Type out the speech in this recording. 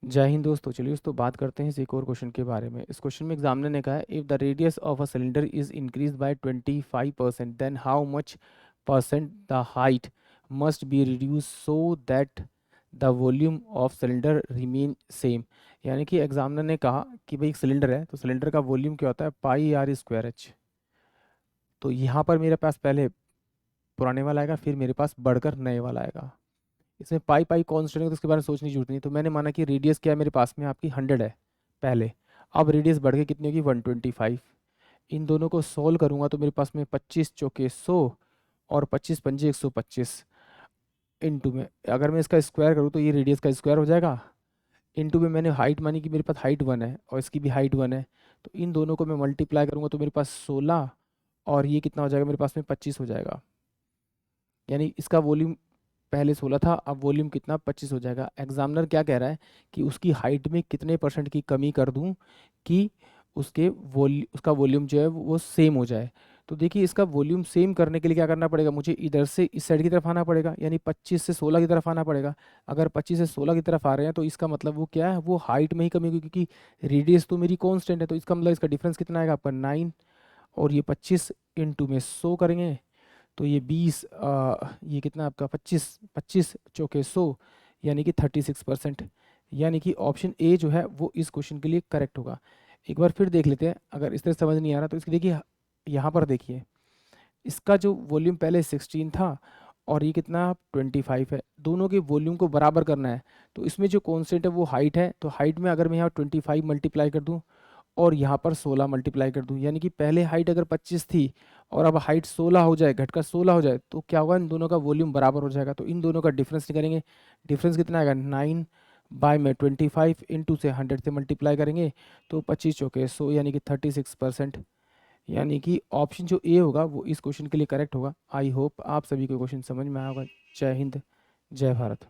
जय हिंद दोस्तों। चलिए दोस्तों बात करते हैं इस एक और क्वेश्चन के बारे में। इस क्वेश्चन में एग्जामिनर ने कहा है if the radius of a cylinder is increase by 25% then how much percent the height must be reduce so that the volume of cylinder remain same. यानी कि एग्जामिनर ने कहा कि भाई एक सिलेंडर है तो सिलेंडर का वॉल्यूम क्या होता है, पाई आर स्क्वायर एच। तो यहाँ पर मेरे पास पहले पुराने वाला आएगा, फिर मेरे पास बढ़कर नए वाला आएगा। इसमें पाई पाई कॉन्स्टेंट है तो उसके बारे में सोचने की जरूरत नहीं। तो मैंने माना कि रेडियस क्या है मेरे पास में, आपकी 100 है पहले। अब रेडियस बढ़ के कितनी होगी, 125। इन दोनों को सोल्व करूंगा तो मेरे पास में 25 चौके 100 और 25 पंजे 125। इनटू में अगर मैं इसका स्क्वायर करूँ तो ये रेडियस का स्क्वायर हो जाएगा। इनटू में मैंने हाइट मानी कि मेरे पास हाइट 1 है और इसकी भी हाइट 1 है। तो इन दोनों को मैं मल्टीप्लाई करूंगा तो मेरे पास 16 और ये कितना हो जाएगा, मेरे पास में 25 हो जाएगा। यानी इसका वॉल्यूम पहले 16 था, अब वॉल्यूम कितना 25 हो जाएगा। एग्जामिनर क्या कह रहा है कि उसकी हाइट में कितने परसेंट की कमी कर दूं कि उसका वॉल्यूम जो है वो सेम हो जाए। तो देखिए इसका वॉल्यूम सेम करने के लिए क्या करना पड़ेगा, मुझे इधर से इस साइड की तरफ आना पड़ेगा, यानी 25 से 16 की तरफ आना पड़ेगा। अगर 25 से 16 की तरफ आ रहे हैं तो इसका मतलब वो क्या है, वो हाइट में ही कमी होगी, क्योंकि रेडियस तो मेरी कांस्टेंट है। तो इसका मतलब इसका डिफरेंस कितना आएगा आपका 9, और ये 25 इंटू में 100 करेंगे तो ये 20, ये कितना आपका 25, 25 चौके 100, यानी कि 36%। यानी कि ऑप्शन ए जो है वो इस क्वेश्चन के लिए करेक्ट होगा। एक बार फिर देख लेते हैं, अगर इस तरह समझ नहीं आ रहा तो इसकी देखिए यहाँ पर देखिए, इसका जो वॉल्यूम पहले 16 था और ये कितना 25 है, दोनों के वॉल्यूम को बराबर करना है। तो इसमें जो कॉन्स्टेंट है वो हाइट है, तो हाइट में अगर मैं यहाँ 25 मल्टीप्लाई कर दूँ और यहाँ पर 16 मल्टीप्लाई कर दूँ, यानी कि पहले हाइट अगर 25 थी और अब हाइट 16 हो जाए, घटकर 16 हो जाए, तो क्या होगा, इन दोनों का वॉल्यूम बराबर हो जाएगा। तो इन दोनों का डिफरेंस निकालेंगे। डिफरेंस कितना आएगा 9 बाय में 25 इंटू से 100 से मल्टीप्लाई करेंगे तो 25 चौके 100, यानी कि 36%। यानी कि ऑप्शन जो ए होगा वो इस क्वेश्चन के लिए करेक्ट होगा। आई होप आप सभी को क्वेश्चन समझ में आया होगा। जय हिंद, जय भारत।